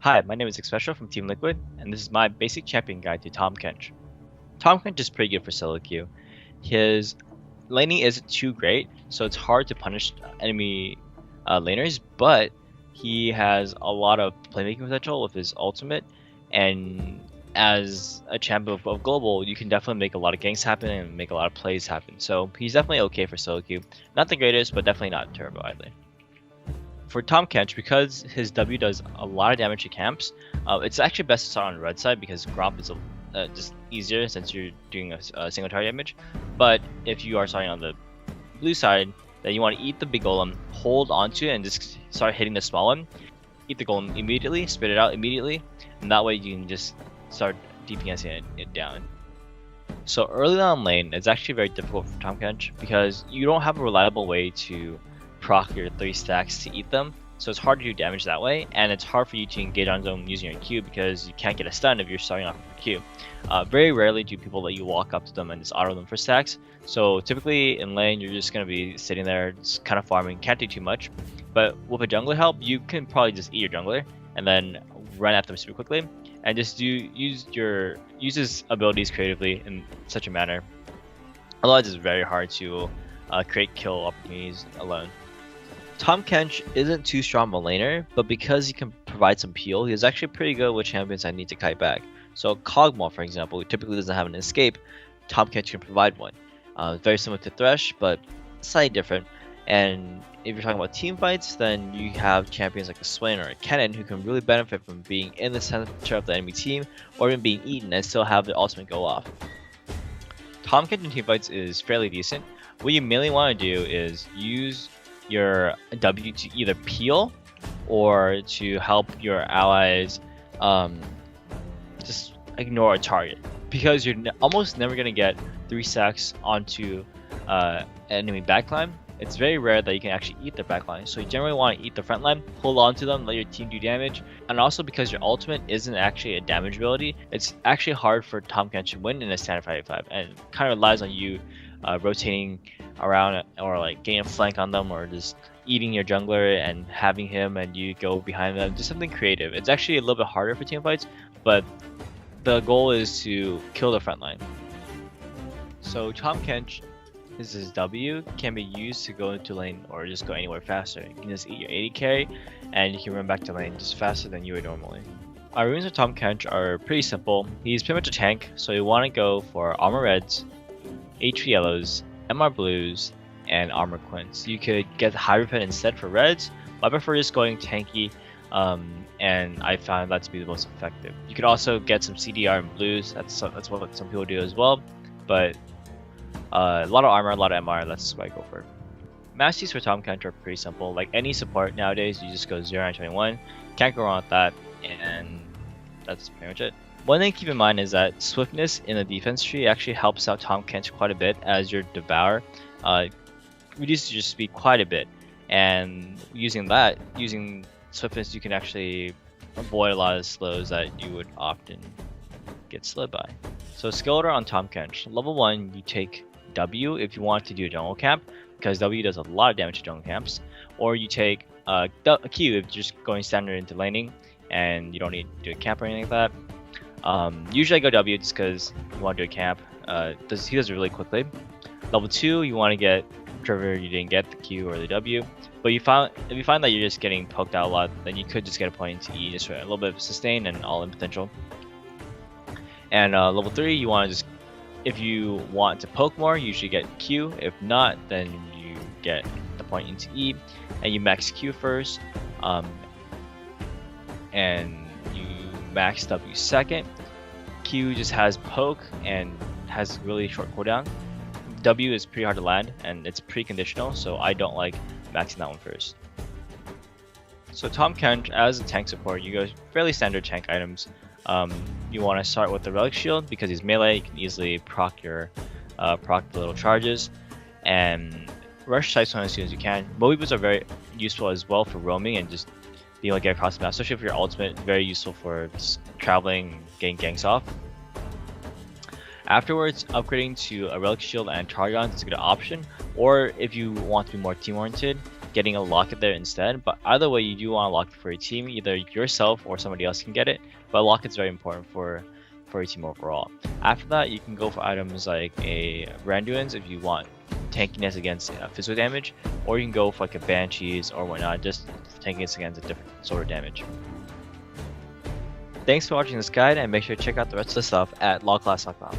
Hi, my name is Xpecial from Team Liquid, and this is my basic champion guide to Tahm Kench. Tahm Kench is pretty good for solo queue. His laning isn't too great, so it's hard to punish enemy laners, but he has a lot of playmaking potential with his ultimate, and as a champion of global, you can definitely make a lot of ganks happen and make a lot of plays happen. So he's definitely okay for solo queue. Not the greatest, but definitely not terrible either. For Tahm Kench, because his W does a lot of damage to camps, it's actually best to start on the red side because Gromp is just easier since you're doing a single target damage. But if you are starting on the blue side, then you want to eat the big golem, hold onto it, and just start hitting the small one. Eat the golem immediately, spit it out immediately, and that way you can just start DPSing it down. So early on lane, it's actually very difficult for Tahm Kench because you don't have a reliable way to proc your 3 stacks to eat them, so it's hard to do damage that way, and it's hard for you to engage on zone using your Q because you can't get a stun if you're starting off with your Q. Very rarely do people let you walk up to them and just auto them for stacks, so typically in lane you're just going to be sitting there just kind of farming, can't do too much, but with a jungler help you can probably just eat your jungler and then run at them super quickly and just use his abilities creatively in such a manner. Otherwise it's very hard to create kill opportunities alone. Tahm Kench isn't too strong of a laner, but because he can provide some peel, he's actually pretty good with champions that need to kite back. So Kog'Maw, for example, who typically doesn't have an escape, Tahm Kench can provide one. Very similar to Thresh, but slightly different. And if you're talking about team fights, then you have champions like a Swain or a Kennen who can really benefit from being in the center of the enemy team, or even being eaten and still have the ultimate go off. Tahm Kench in team fights is fairly decent. What you mainly want to do is use your W to either peel or to help your allies just ignore a target, because you're almost never going to get 3 stacks onto enemy backline. It's very rare that you can actually eat the backline, so you generally want to eat the front line, hold on to them, let your team do damage, and also because your ultimate isn't actually a damage ability, it's actually hard for Tahm Kench to win in a standard 5v5, and kind of relies on you rotating around or like getting a flank on them, or just eating your jungler and having him and you go behind them. Just something creative. It's actually a little bit harder for team fights, but the goal is to kill the front line. So Tahm Kench, his W can be used to go into lane or just go anywhere faster. You can just eat your 80 carry and you can run back to lane just faster than you would normally. Our runes with Tahm Kench are pretty simple. He's pretty much a tank, so you want to go for armor reds, HP yellows, MR blues, and armor quints. You could get high repent instead for reds, but I prefer just going tanky, and I found that to be the most effective. You could also get some CDR in blues. That's what some people do as well, but a lot of armor, a lot of MR, that's what I go for. Masteries for Tahm Kench are pretty simple. Like any support nowadays, you just go 0-9-21. Can't go wrong with that, and that's pretty much it. One thing to keep in mind is that swiftness in the defense tree actually helps out Tahm Kench quite a bit, as your Devour reduces your speed quite a bit, and using swiftness, you can actually avoid a lot of slows that you would often get slowed by. So skill order on Tahm Kench. Level 1, you take W if you want to do a jungle camp, because W does a lot of damage to jungle camps, or you take a Q if you're just going standard into laning and you don't need to do a camp or anything like that. Usually I go W just because you want to do a camp. He does it really quickly. Level 2, you want to get whichever you didn't get, the Q or the W. But if you find that you're just getting poked out a lot, then you could just get a point into E just for a little bit of sustain and all-in potential. And level 3, you want to just, if you want to poke more, you usually get Q. If not, then you get the point into E, and you max Q first, and you max W second. Q just has poke and has really short cooldown. W is pretty hard to land and it's preconditional, so I don't like maxing that one first. So Tahm Kench, as a tank support, you go fairly standard tank items. You want to start with the Relic Shield because he's melee. You can easily proc the little charges, and rush Cyclone as soon as you can. Mobi boots are very useful as well for roaming and just being able to get across the map, especially for your ultimate. Very useful for just traveling, getting ganks off. Afterwards, upgrading to a Relic Shield and Targon is a good option, or if you want to be more team oriented, getting a locket there instead. But either way, you do want a locket for your team. Either yourself or somebody else can get it. But a locket's very important for your team overall. After that, you can go for items like a Randuin's if you want tankiness against physical damage, or you can go for like a Banshees or whatnot, just tankiness against a different sort of damage. Thanks for watching this guide, and make sure to check out the rest of the stuff at lawclass.com.